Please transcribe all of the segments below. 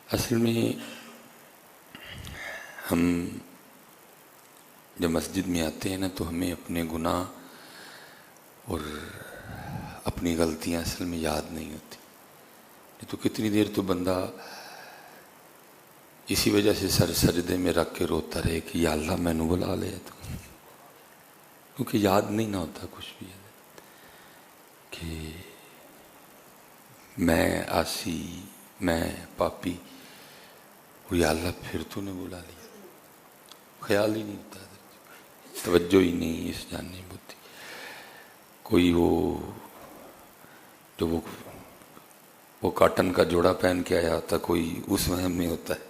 اصل میں ہم جب مسجد میں آتے ہیں نا تو ہمیں اپنے گناہ اور اپنی غلطیاں اصل میں یاد نہیں ہوتی. نہیں تو کتنی دیر تو بندہ اسی وجہ سے سر سجدے میں رکھ کے روتا رہے کہ یا اللہ میں نے بلا لے تو، کیونکہ یاد نہیں نہ ہوتا کچھ بھی کہ میں آسی، میں پاپی، یا اللہ پھر تو نے بلا لیا. خیال ہی نہیں ہوتا، توجہ ہی نہیں اس جانب ہوتی. کوئی وہ کاٹن کا جوڑا پہن کے آیا ہوتا، کوئی اس وہم میں ہوتا ہے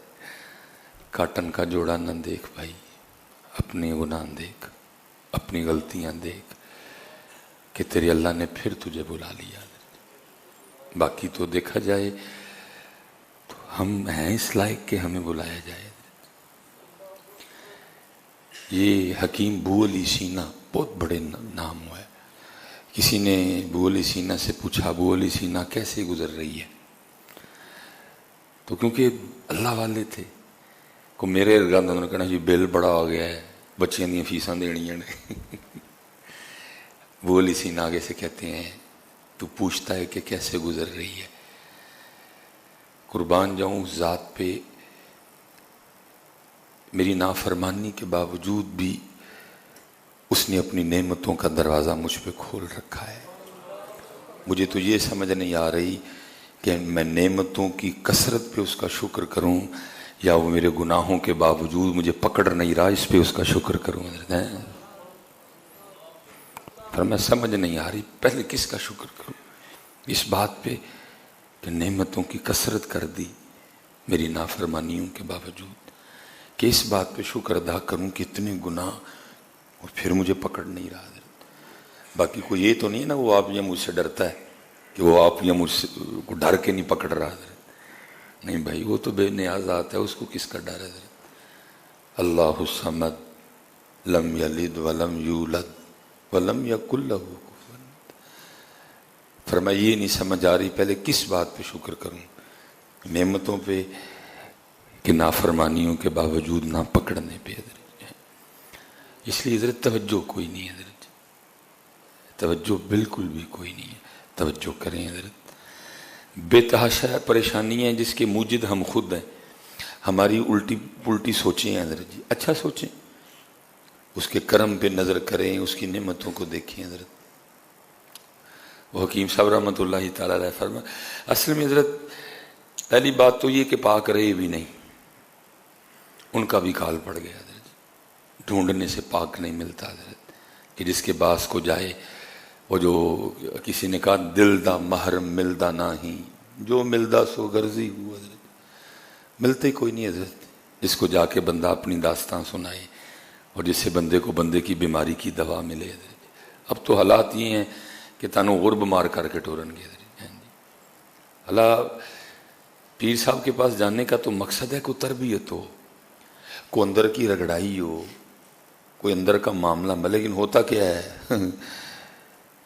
کاٹن کا جوڑا نہ دیکھ بھائی، اپنے گناہ دیکھ، اپنی غلطیاں دیکھ کہ تیرے اللہ نے پھر تجھے بلا لیا. باقی تو دیکھا جائے تو ہم ہیں اس لائق کہ ہمیں بلایا جائے. یہ حکیم ابو علی سینا بہت بڑے نام ہوا ہے. کسی نے ابو علی سینا سے پوچھا ابو علی سینا کیسے گزر رہی ہے، تو کیونکہ اللہ والے تھے کو میرے ارگاند انہوں نے کہنا جی بل بڑا آ گیا ہے، بچیاں دیا فیساں دینیاں نے. ابو علی سینا آگے سے کہتے ہیں تو پوچھتا ہے کہ کیسے گزر رہی ہے. قربان جاؤں اس ذات پہ، میری نافرمانی کے باوجود بھی اس نے اپنی نعمتوں کا دروازہ مجھ پہ کھول رکھا ہے. مجھے تو یہ سمجھ نہیں آ رہی کہ میں نعمتوں کی کثرت پہ اس کا شکر کروں یا وہ میرے گناہوں کے باوجود مجھے پکڑ نہیں رہا اس پہ اس کا شکر کروں. پر میں سمجھ نہیں آ رہی پہلے کس کا شکر کروں، اس بات پہ کہ نعمتوں کی کثرت کر دی میری نافرمانیوں کے باوجود، کہ اس بات پہ شکر ادا کروں کہ اتنے گناہ اور پھر مجھے پکڑ نہیں رہا. باقی کوئی یہ تو نہیں ہے نا وہ آپ یا مجھ سے ڈرتا ہے کہ وہ آپ یا مجھ سے کو ڈر کے نہیں پکڑ رہا. نہیں بھائی وہ تو بے نیاز آتا ہے، اس کو کس کا ڈر ہے. اللہ الصمد لم یلد ولم یولد ولم یکن لہ کفوا احد. فرمایا یہ نہیں سمجھ آ رہی پہلے کس بات پہ شکر کروں، نعمتوں پہ کہ نافرمانیوں کے باوجود نہ پکڑنے پہ. اس لیے حضرت توجہ کوئی نہیں ہے، حضرت توجہ بالکل بھی کوئی نہیں ہے. توجہ کریں حضرت. بے تحاشا پریشانی ہے جس کے موجد ہم خود ہیں. ہماری الٹی پلٹی سوچیں ہیں حضرت جی، اچھا سوچیں، اس کے کرم پہ نظر کریں، اس کی نعمتوں کو دیکھیں. حضرت وہ حکیم صاحب رحمۃ اللہ تعالیٰ علیہ فرما اصل میں حضرت پہلی بات تو یہ کہ پاک رہے بھی نہیں، ان کا بھی کال پڑ گیا حضرت. ڈھونڈنے سے پاک نہیں ملتا حضرت، کہ جس کے باس کو جائے. وہ جو کسی نے کہا دل دا محرم ملدا نہ ہی، جو ملدا سو غرضی ہوا. حضرت ملتے ہی کوئی نہیں حضرت جس کو جا کے بندہ اپنی داستان سنائے اور جس سے بندے کو بندے کی بیماری کی دوا ملے. حضرت اب تو حالات یہ ہیں کہ تانوں غرب مار کر کے ٹورن گے. اللہ پیر صاحب کے پاس جانے کا تو مقصد ہے کوئی تربیت ہو، کوئی اندر کی رگڑائی ہو، کوئی اندر کا معاملہ. لیکن ہوتا کیا ہے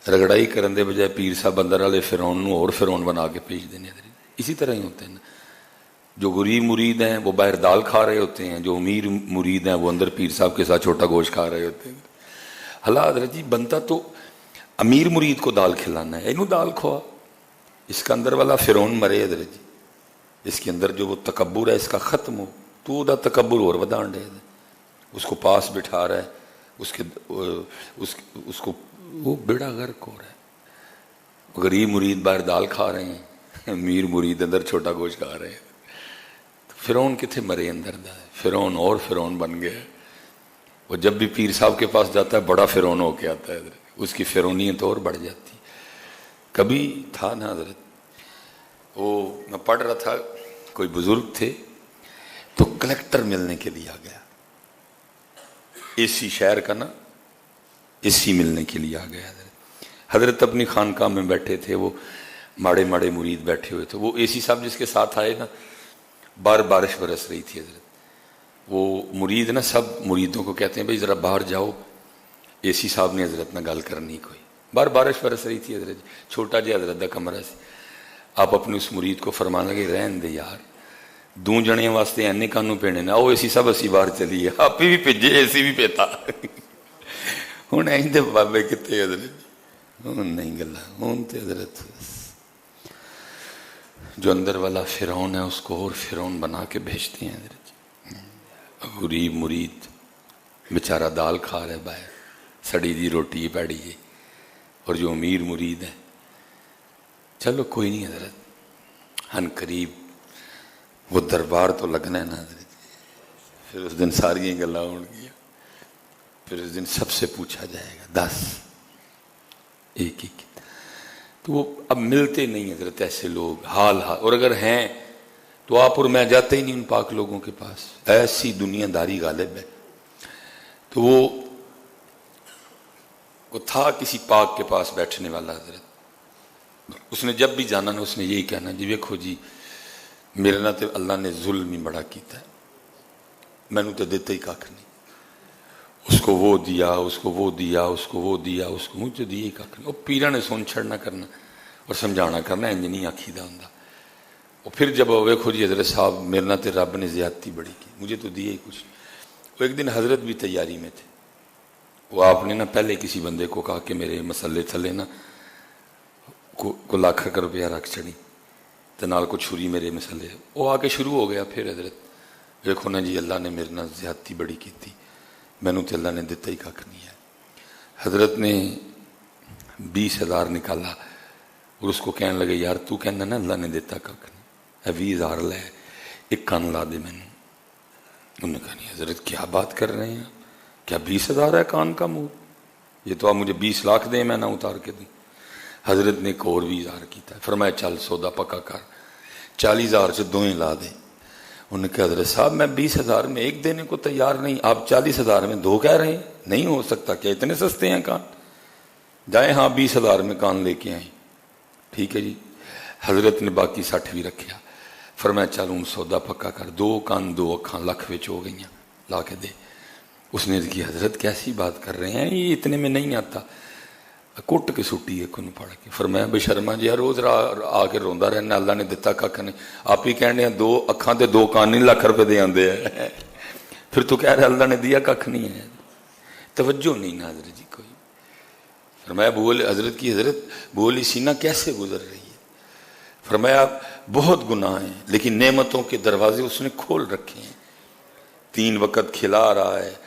رگڑائی کرن دے بجائے پیر صاحب اندر والے فرعون اور فرعون بنا کے بھیج دینے. اسی طرح ہی ہوتے ہیں نا، جو غریب مرید ہیں وہ باہر دال کھا رہے ہوتے ہیں، جو امیر مرید ہیں وہ اندر پیر صاحب کے ساتھ چھوٹا گوشت کھا رہے ہوتے ہیں. اللہ حضرت جی بنتا تو امیر مرید کو دال کھلانا ہے، اینو دال کھوا، اس کا اندر والا فرعون مرے. حضرت جی اس کے اندر جو وہ تکبر ہے اس کا ختم ہو، تو دا تکبر اور ودان دے. اس کو پاس بٹھا رہا ہے، اس کو وہ بیڑا غرق ہو رہا ہے. غریب مرید باہر دال کھا رہے ہیں، امیر مرید اندر چھوٹا گوشت کھا رہے ہیں. فرعون کتنے مرے اندر دا، فرعون اور فرعون بن گیا. وہ جب بھی پیر صاحب کے پاس جاتا ہے بڑا فرعون ہو کے آتا ہے، اس کی فرعونیت اور بڑھ جاتی. کبھی تھا نا حضرت، وہ میں پڑھ رہا تھا، کوئی بزرگ تھے تو کلیکٹر ملنے کے لیے آ گیا، اے سی شہر کا نا اے سی ملنے کے لیے آ گیا. حضرت اپنی خانقاہ میں بیٹھے تھے، وہ ماڑے ماڑے مرید بیٹھے ہوئے تھے. وہ اے سی صاحب جس کے ساتھ آئے نا، بارش برس رہی تھی. حضرت وہ مرید نا سب مریدوں کو کہتے ہیں بھائی ذرا باہر جاؤ، اے سی صاحب نے حضرت نہ گل کرنی کوئی. بارش برس رہی تھی. حضرت چھوٹا جہا حضرت دا کمرہ سے، آپ اپنے اس مرید کو فرمانا کہ رہن دے یار، दो जणियां वास्ते एने कानू पेने ने, आओ असी सब असी बाहर चलीए, आप भी भेजे असी भी भेता। हुण इंदे बाबे कितने हजरत, हुण नहीं गल्लां, हुण ते हजरत जो अंदर वाला फिरौन है उसको और फिरौन बना के भेजते हैं हजरत। गरीब मुरीद बेचारा दाल खा रहा है बाहर, सड़ी दी रोटी पैड़ी है, और जो अमीर मुरीद है चलो कोई नहीं हजरत, हन करीब वो दरबार तो लगना है ना हजरत। फिर उस दिन सारी गल्लां होणगियां, फिर उस दिन सबसे पूछा जाएगा 10 एक एक। तो वो अब मिलते नहीं हजरत ऐसे लोग, हाल हाल, और अगर हैं तो आप और मैं जाते ही नहीं उन पाक लोगों के पास, ऐसी दुनियादारी गालिब है। तो वो था किसी पाक के पास बैठने वाला हजरत, उसने जब भी जाना ना उसने यही कहना, जी देखो जी मेरे ना तो अल्लाह ने जुल्म ही बड़ा किया है, मैनू तो देता ही कख नहीं, उसको वो दिया, उसको वो दिया, उसको वो दिया, उसको मुझे दिए ही कख नहीं। वो पीरा ने सुन छड़ना करना और समझाना करना, इंज नहीं आखीदा हुंदा। और फिर जब वेखो जी हजरत साहब मेरे ना तो रब ने ज्यादती बड़ी की, मुझे तो दिए ही कुछ नहीं। वो एक दिन हजरत भी तैयारी में थे, वो आपने ना पहले किसी बंदे को कहा कि मेरे मसले थले ना को लाख रुपया रख चढ़ी तो नाल को छुरी मेरे मसले, वो आके शुरू हो गया। फिर हजरत देखो ना जी अल्लाह ने मेरे ना ज्यादती बड़ी की थी, मैनू तो अल्लाह ने दिता ही कख नहीं है। हजरत ने 20,000 निकाला और उसको कहने लगे यार तू कहना ना अल्लाह ने दिता कख नहीं, 20,000 लै एक कान ला दे मैनू। उन्होंने कहा नहीं हजरत क्या बात कर रहे हैं, क्या 20,000 है कान का मुंह, ये तो आप मुझे 20 लाख दें मैं ना उतार के दूं। हजरत ने एक और 20,000 किया, फरमाया चल सौदा पक्का कर, 40,000 से 2 ही ला दे। उन्होंने कहा हजरत साहब मैं 20,000 में एक देने को तैयार नहीं, आप 40,000 में 2 कह रहे हैं, नहीं हो सकता, क्या इतने सस्ते हैं कान, जाए हाँ 20,000 में कान लेके आए। ठीक है जी, हजरत ने बाकी 60 भी रखा, फरमाया चल हूँ सौदा पक्का कर, 2 कान 2 अखां लख विच हो गई, ला के दे। उसने की हजरत कैसी बात कर रहे हैं, ये इतने में नहीं आता, कुट के सुटी है को पड़ के। फरमाया बेशर्मा जी रोज आके रोंदा रहना, अल्लाह ने दिता कख नहीं, आप ही कहने 2 अखां ते 2 कान नहीं लाख रुपए दे आंदे है, फिर तू कह रहा अल्लाह ने दिया कख नहीं है, तवज्जो नहीं ना हजरत जी कोई। फरमाया बोल हजरत की हजरत बोली सीना कैसे गुजर रही है, फरमाया बहुत गुनाह हैं लेकिन नेमतों के दरवाजे उसने खोल रखे हैं, 3 वक्त खिला रहा है।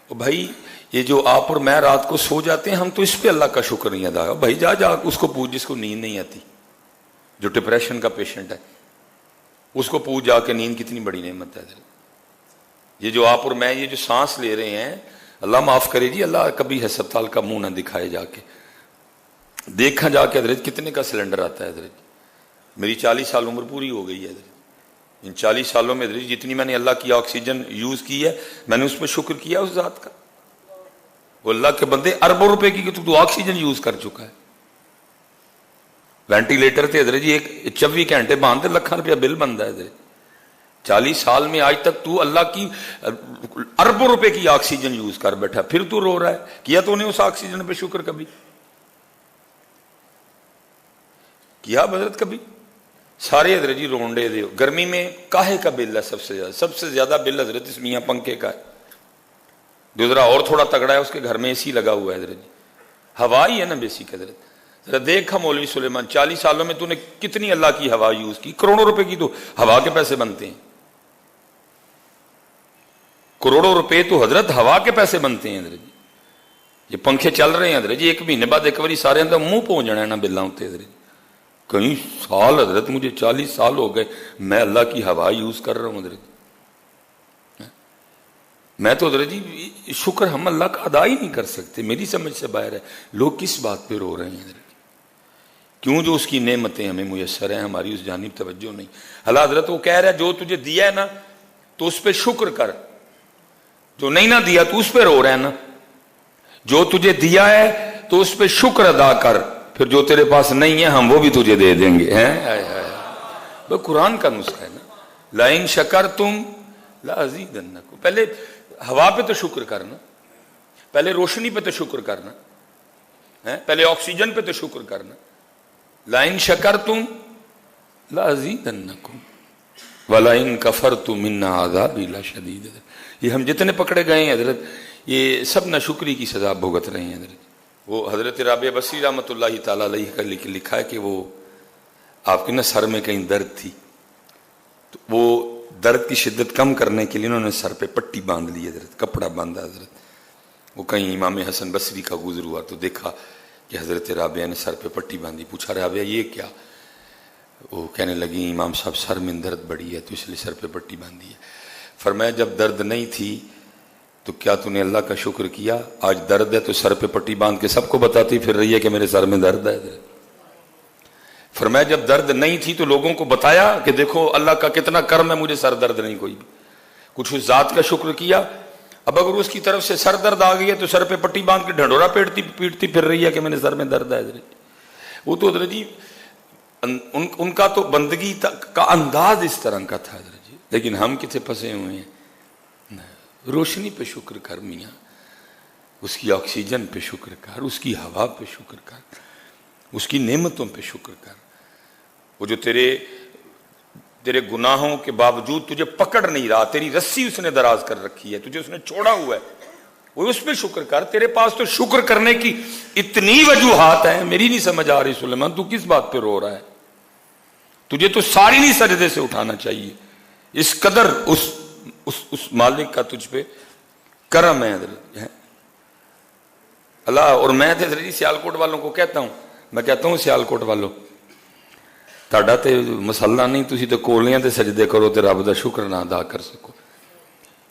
और भाई ये जो आप और मैं रात को सो जाते हैं हम तो इस पे अल्लाह का शुक्र नहीं अदा, भाई जा जा उसको पूछ जिसको नींद नहीं आती, जो डिप्रेशन का पेशेंट है उसको पूछ जाके, नींद कितनी बड़ी नेमत है। ये जो आप और मैं ये जो सांस ले रहे हैं, अल्लाह माफ करे जी, अल्लाह कभी अस्पताल का मुंह ना दिखाए, जाके देखा जाके हजरत कितने का सिलेंडर आता है। हजरत मेरी 40 साल उम्र पूरी हो गई है, इन 40 सालों में हजरत जितनी मैंने अल्लाह की ऑक्सीजन यूज की है मैंने उस पर शुक्र किया उस जात का। वो अल्लाह के बंदे अरबों रुपए की तू ऑक्सीजन यूज कर चुका है, वेंटिलेटर थे हजरत जी एक 24 घंटे बांधते लाखां रुपया बिल बनता है हजरत। 40 साल में आज तक तू अल्लाह की अरबों रुपए की ऑक्सीजन यूज कर बैठा, फिर तू रो रहा है, किया तूने उस ऑक्सीजन पे शुक्र कभी किया हजरत कभी? सारे हजरत जी रोंडे दे। गर्मी में काहे का बिल है सबसे ज्यादा बिल हजरत इस मियां पंखे का है, जो जरा और थोड़ा तगड़ा है उसके घर में एसी लगा हुआ है हजरत जी, हवा ही है ना बेसिक हजरत। जरा देखा मौलवी सुलेमान 40 सालों में तूने कितनी अल्लाह की हवा यूज की, करोड़ों रुपए की तो हवा के पैसे बनते हैं, करोड़ों रुपए तो हजरत हवा के पैसे बनते हैं हजरत जी। ये पंखे चल रहे हैं हजरत जी, 1 महीने बाद एक बार सारे अंदर मुंह पहुंच जाना है ना बिल्ला उत्ते हजरत। कई साल हजरत मुझे 40 साल हो गए मैं अल्लाह की हवा यूज कर रहा हूं हजरत। मैं तो हजरत जी शुक्र हम अल्लाह का अदा ही नहीं कर सकते, मेरी समझ से बाहर है। लोग किस बात पे रो रहे हैं हजरत, क्यों? जो उसकी नेमतें हमें मुयस्सर हैं हमारी उस जानिब तवज्जो नहीं। अल्लाह हजरत वो कह रहा है जो तुझे दिया है ना तो उस पर शुक्र कर, जो नहीं ना दिया तो उस पर रो रहा है ना, जो तुझे दिया है तो उस पर शुक्र अदा कर, फिर जो तेरे पास नहीं है हम वो भी तुझे दे देंगे। हैं वो कुरान का नुस्खा है ना, लाइन शकर तुम लाज़ीदन्नकुम। पहले हवा पे तो शुक्र करना, पहले रोशनी पे तो शुक्र करना है, पहले ऑक्सीजन पे तो शुक्र करना। लाइन शकर तुम लाज़ीदन्नकुम, वलाइन कफरतु मिन्ना आज़ाबी लशदीद। ये हम जितने पकड़े गए हैं हजरत, ये सब नाशुक्री की सजा भुगत रहे हैं हजरत। वो हजरत राबिया बसरी रहमतुल्लाहि ताला अलैहि का लिखा है कि वो आपके ना सर में कहीं दर्द थी, तो वो दर्द की शिद्दत कम करने के लिए उन्होंने सर पे पट्टी बांध ली हजरत, कपड़ा बांधा हजरत। वो कहीं इमाम हसन बसरी का गुजर हुआ तो देखा कि हजरत राबिया ने सर पे पट्टी बांधी। पूछा राबिया ये क्या? वो कहने लगी इमाम साहब सर में दर्द बड़ी है तो इसलिए सर पे पट्टी बांधी है। फरमाया जब दर्द नहीं थी तो क्या तूने अल्लाह का शुक्र किया? आज दर्द है तो सर पे पट्टी बांध के सबको बताती फिर रही है कि मेरे सर में दर्द है। फरमाया जब दर्द नहीं थी तो लोगों को बताया कि देखो अल्लाह का कितना कर्म है, मुझे सर दर्द नहीं कोई भी। कुछ उस जात का शुक्र किया। अब अगर उसकी तरफ से सर दर्द आ गई है तो सर पे पट्टी बांध के ढंढोरा पीटती फिर रही है कि मेरे सर में दर्द है। वो तो हजरत जी उनका तो बंदगी का अंदाज इस तरह का था हजरत जी। लेकिन हम कितने फंसे हुए हैं। रोशनी पे शुक्र कर मियाँ, उसकी ऑक्सीजन पे शुक्र कर, उसकी हवा पे शुक्र कर, उसकी नेमतों पे शुक्र कर। वो जो तेरे गुनाहों के बावजूद तुझे पकड़ नहीं रहा, तेरी रस्सी उसने दराज कर रखी है, तुझे उसने छोड़ा हुआ है, वो उस पे शुक्र कर। तेरे पास तो शुक्र करने की इतनी वजूहात है, मेरी नहीं समझ आ रही सुलेमान तू किस बात पे रो रहा है? तुझे तो सारी नहीं सजदे से उठाना चाहिए। इस कदर उस मालिक का तुझ पे करम है अल्लाह। और मैं तो सियालकोट वालों को कहता हूं, मैं कहता हूं सियालकोट वालों ताड़ा ते मसला नहीं, तुसी तो कोलियां ते सजदे करो ते रब दा शुक्र ना अदा कर सको।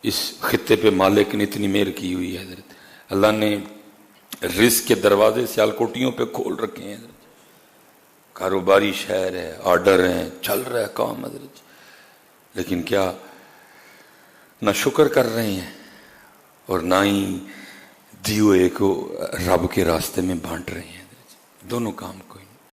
इस खित्ते पे मालिक ने इतनी मेहर की हुई है हजरत। अल्लाह ने रिज़्क़ के दरवाजे सियालकोटियों पे खोल रखे हैं हजरत। कारोबारी शहर है, ऑर्डर है, चल रहा है काम हजरत। लेकिन क्या ना शुक्र कर रहे हैं और ना ही दिए को रब के रास्ते में बांट रहे हैं। दोनों काम कोई नहीं।